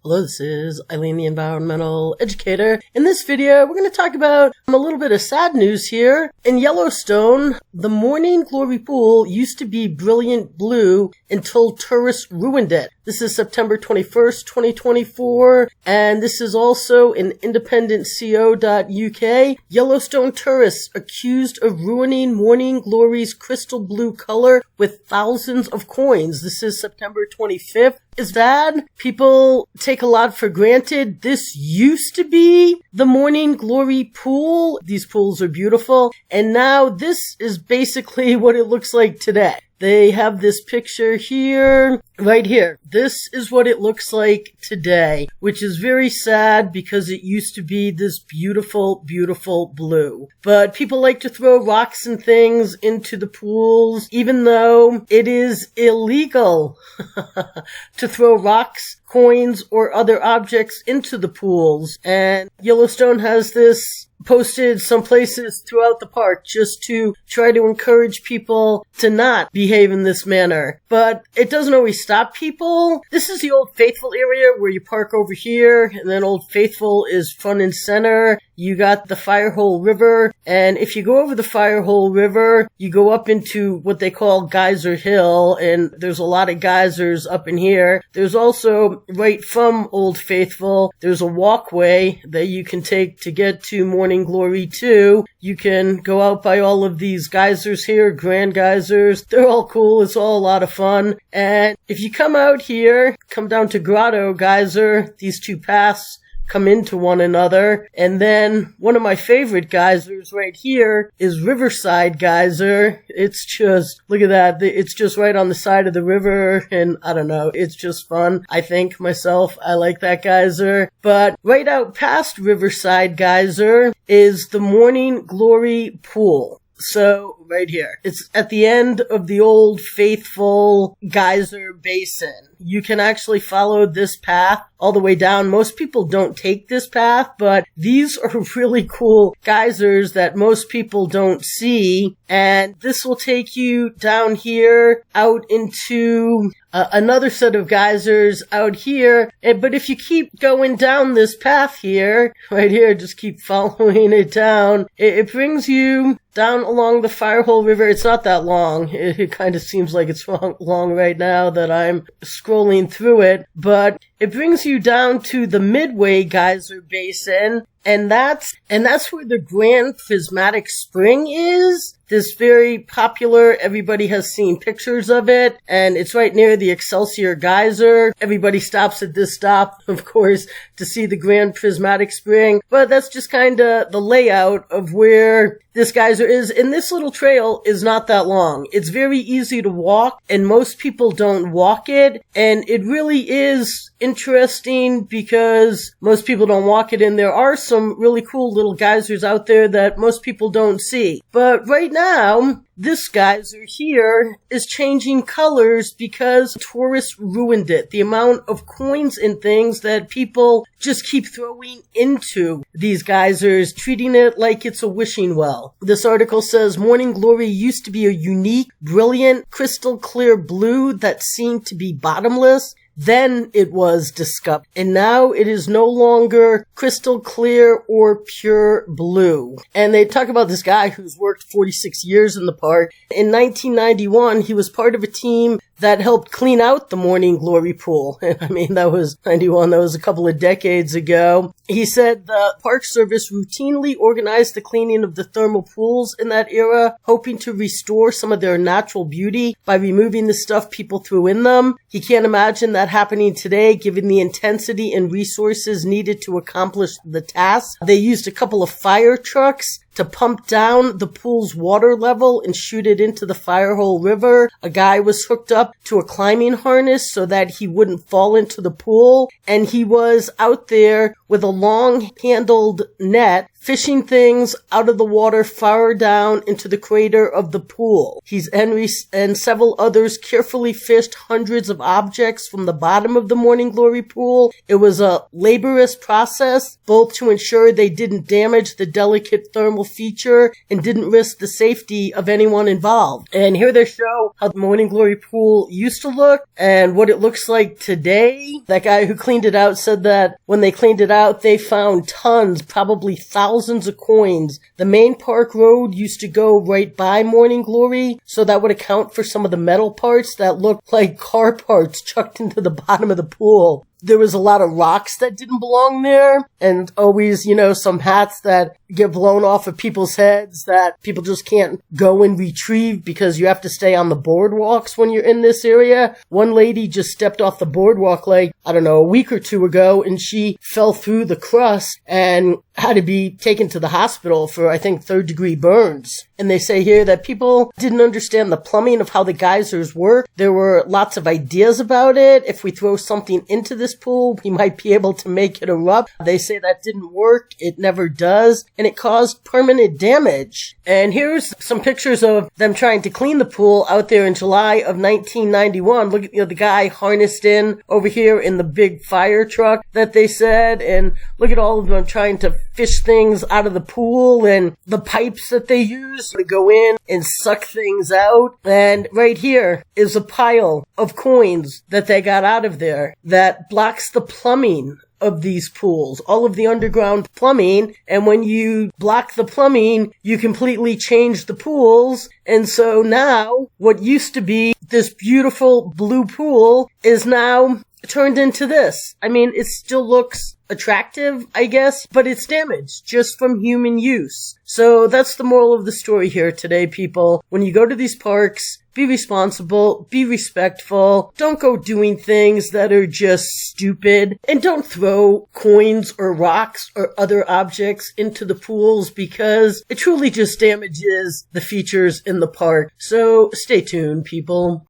Hello, this is Eileen, the environmental educator. In this video, we're going to talk about a little bit of sad news here. In Yellowstone, the Morning Glory Pool used to be brilliant blue until tourists ruined it. This is September 21st, 2024, and this is also in independentco.uk. Yellowstone tourists accused of ruining Morning Glory's crystal blue color with thousands of coins. This is September 25th. Is that people take a lot for granted? This used to be the Morning Glory Pool. These pools are beautiful. And now this is basically what it looks like today. They have this picture here, right here. This is what it looks like today, which is very sad because it used to be this beautiful, beautiful blue. But people like to throw rocks and things into the pools, even though it is illegal to throw rocks, coins, or other objects into the pools. And Yellowstone has this posted some places throughout the park just to try to encourage people to not behave in this manner. But it doesn't always stop people. This is the Old Faithful area where you park over here, and then Old Faithful is front and center. You got the Firehole River, and if you go over the Firehole River, you go up into what they call Geyser Hill, and there's a lot of geysers up in here. There's also, right from Old Faithful, there's a walkway that you can take to get to Morning Glory 2. You can go out by all of these geysers here, Grand Geysers. They're all cool. It's all a lot of fun. And if you come out here, come down to Grotto Geyser, these two paths come into one another. And then one of my favorite geysers right here is Riverside Geyser. It's just, look at that. It's just right on the side of the river. And I don't know, it's just fun. I think myself, I like that geyser. But right out past Riverside Geyser is the Morning Glory Pool. So, right here. It's at the end of the Old Faithful Geyser Basin. You can actually follow this path all the way down. Most people don't take this path, but these are really cool geysers that most people don't see. And this will take you down here out into another set of geysers out here. But if you keep going down this path here, right here, just keep following it down, it brings you down along the Firehole River. It's not that long. It kind of seems like it's long right now that I'm scrolling through it, but it brings you down to the Midway Geyser Basin, and that's where the Grand Prismatic Spring is. This very popular, everybody has seen pictures of it, and it's right near the Excelsior Geyser. Everybody stops at this stop, of course, to see the Grand Prismatic Spring, but that's just kind of the layout of where this geyser is. And this little trail is not that long. It's very easy to walk, and most people don't walk it, and it really is interesting because most people don't walk it, and there are some really cool little geysers out there that most people don't see. But right now, this geyser here is changing colors because tourists ruined it. The amount of coins and things that people just keep throwing into these geysers, treating it like it's a wishing well. This article says Morning Glory used to be a unique, brilliant, crystal clear blue that seemed to be bottomless. Then it was discovered, and now it is no longer crystal clear or pure blue. And they talk about this guy who's worked 46 years in the park. In 1991, he was part of a team that helped clean out the Morning Glory Pool. And I mean, that was 91, that was a couple of decades ago. He said the Park Service routinely organized the cleaning of the thermal pools in that era, hoping to restore some of their natural beauty by removing the stuff people threw in them. He can't imagine that happening today, given the intensity and resources needed to accomplish the task. They used a couple of fire trucks to pump down the pool's water level and shoot it into the Firehole River. A guy was hooked up to a climbing harness so that he wouldn't fall into the pool, and he was out there with a long-handled net fishing things out of the water far down into the crater of the pool. Henry and several others carefully fished hundreds of objects from the bottom of the Morning Glory Pool. It was a laborious process, both to ensure they didn't damage the delicate thermal feature and didn't risk the safety of anyone involved. And here they show how the Morning Glory Pool used to look and what it looks like today. That guy who cleaned it out said that when they cleaned it out, they found tons, probably thousands of coins. The main park road used to go right by Morning Glory, so that would account for some of the metal parts that looked like car parts chucked into the bottom of the pool. There was a lot of rocks that didn't belong there, and always, some hats that get blown off of people's heads that people just can't go and retrieve because you have to stay on the boardwalks when you're in this area. One lady just stepped off the boardwalk a week or two ago, and she fell through the crust and had to be taken to the hospital for, I think, third-degree burns. And they say here that people didn't understand the plumbing of how the geysers work. There were lots of ideas about it. If we throw something into this pool, we might be able to make it erupt. They say that didn't work. It never does. And it caused permanent damage. And here's some pictures of them trying to clean the pool out there in July of 1991. Look at the guy harnessed in over here in the big fire truck that they said. And look at all of them trying to fish things out of the pool and the pipes that they use to go in and suck things out. And right here is a pile of coins that they got out of there that blocks the plumbing of these pools, all of the underground plumbing. And when you block the plumbing, you completely change the pools. And so now what used to be this beautiful blue pool is now turned into this. I mean, it still looks attractive, I guess, but it's damaged just from human use. So that's the moral of the story here today, people. When you go to these parks, be responsible, be respectful, don't go doing things that are just stupid, and don't throw coins or rocks or other objects into the pools because it truly just damages the features in the park. So stay tuned, people.